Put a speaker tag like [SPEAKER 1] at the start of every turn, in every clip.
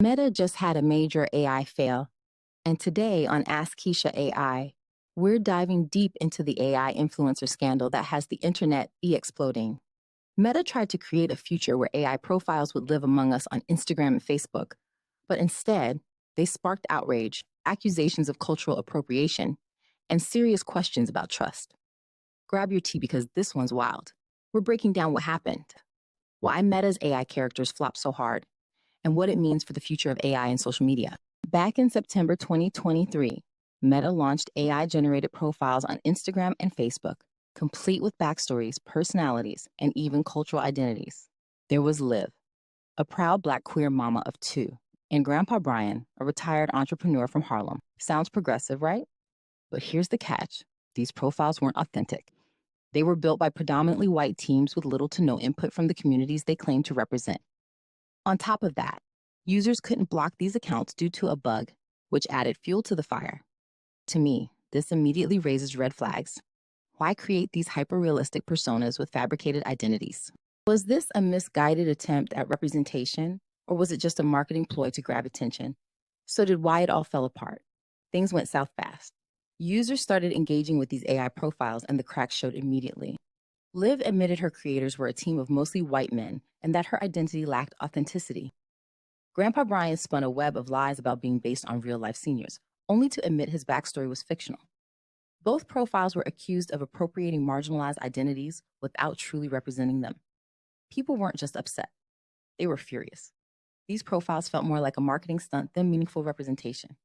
[SPEAKER 1] Meta just had a major AI fail, and today on Ask KEISHA AI, we're diving deep into the AI influencer scandal that has the internet exploding. Meta tried to create a future where AI profiles would live among us on Instagram and Facebook, but instead, they sparked outrage, accusations of cultural appropriation, and serious questions about trust. Grab your tea because this one's wild. We're breaking down what happened, why Meta's AI characters flopped so hard, and what it means for the future of AI and social media. Back in September 2023, Meta launched AI-generated profiles on Instagram and Facebook, complete with backstories, personalities, and even cultural identities. There was Liv, a proud Black queer mama of two, and Grandpa Brian, a retired entrepreneur from Harlem. Sounds progressive, right? But here's the catch. These profiles weren't authentic. They were built by predominantly white teams with little to no input from the communities they claimed to represent. On top of that, users couldn't block these accounts due to a bug, which added fuel to the fire. To me, this immediately raises red flags. Why create these hyper-realistic personas with fabricated identities? Was this a misguided attempt at representation, or was it just a marketing ploy to grab attention? So did why it all fell apart. Things went south fast. Users started engaging with these AI profiles, and the cracks showed immediately. Liv admitted her creators were a team of mostly white men and that her identity lacked authenticity. Grandpa Brian spun a web of lies about being based on real-life seniors, only to admit his backstory was fictional. Both profiles were accused of appropriating marginalized identities without truly representing them. People weren't just upset. They were furious. These profiles felt more like a marketing stunt than meaningful representation.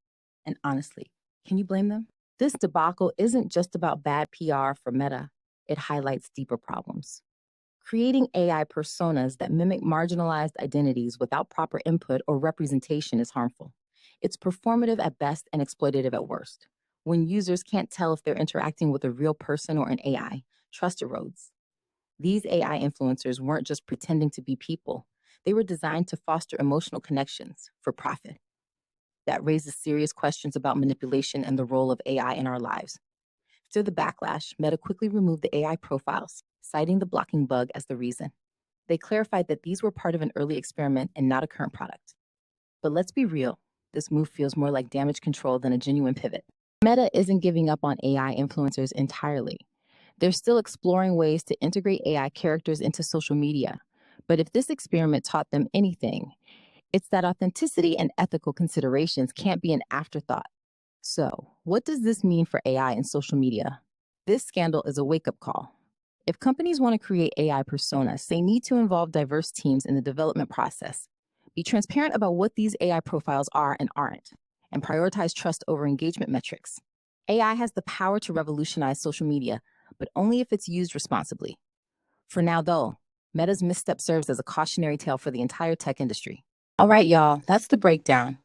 [SPEAKER 1] And honestly, can you blame them? This debacle isn't just about bad PR for Meta. It highlights deeper problems. Creating AI personas that mimic marginalized identities without proper input or representation is harmful. It's performative at best and exploitative at worst. When users can't tell if they're interacting with a real person or an AI, trust erodes. These AI influencers weren't just pretending to be people. They were designed to foster emotional connections for profit. That raises serious questions about manipulation and the role of AI in our lives. After the backlash, Meta quickly removed the AI profiles, citing the blocking bug as the reason. They clarified that these were part of an early experiment and not a current product. But let's be real, this move feels more like damage control than a genuine pivot. Meta isn't giving up on AI influencers entirely. They're still exploring ways to integrate AI characters into social media. But if this experiment taught them anything, it's that authenticity and ethical considerations can't be an afterthought. So, what does this mean for AI and social media? This scandal is a wake-up call. If companies want to create AI personas, they need to involve diverse teams in the development process. Be transparent about what these AI profiles are and aren't, and prioritize trust over engagement metrics. AI has the power to revolutionize social media, but only if it's used responsibly. For now, though, Meta's misstep serves as a cautionary tale for the entire tech industry. All right, y'all, that's the breakdown.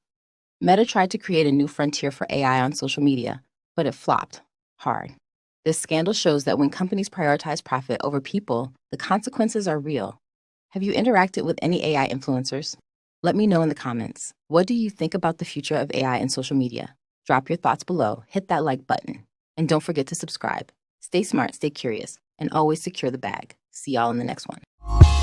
[SPEAKER 1] Meta tried to create a new frontier for AI on social media, but it flopped hard. This scandal shows that when companies prioritize profit over people, the consequences are real. Have you interacted with any AI influencers? Let me know in the comments. What do you think about the future of AI and social media? Drop your thoughts below, hit that like button, and don't forget to subscribe. Stay smart, stay curious, and always secure the bag. See y'all in the next one.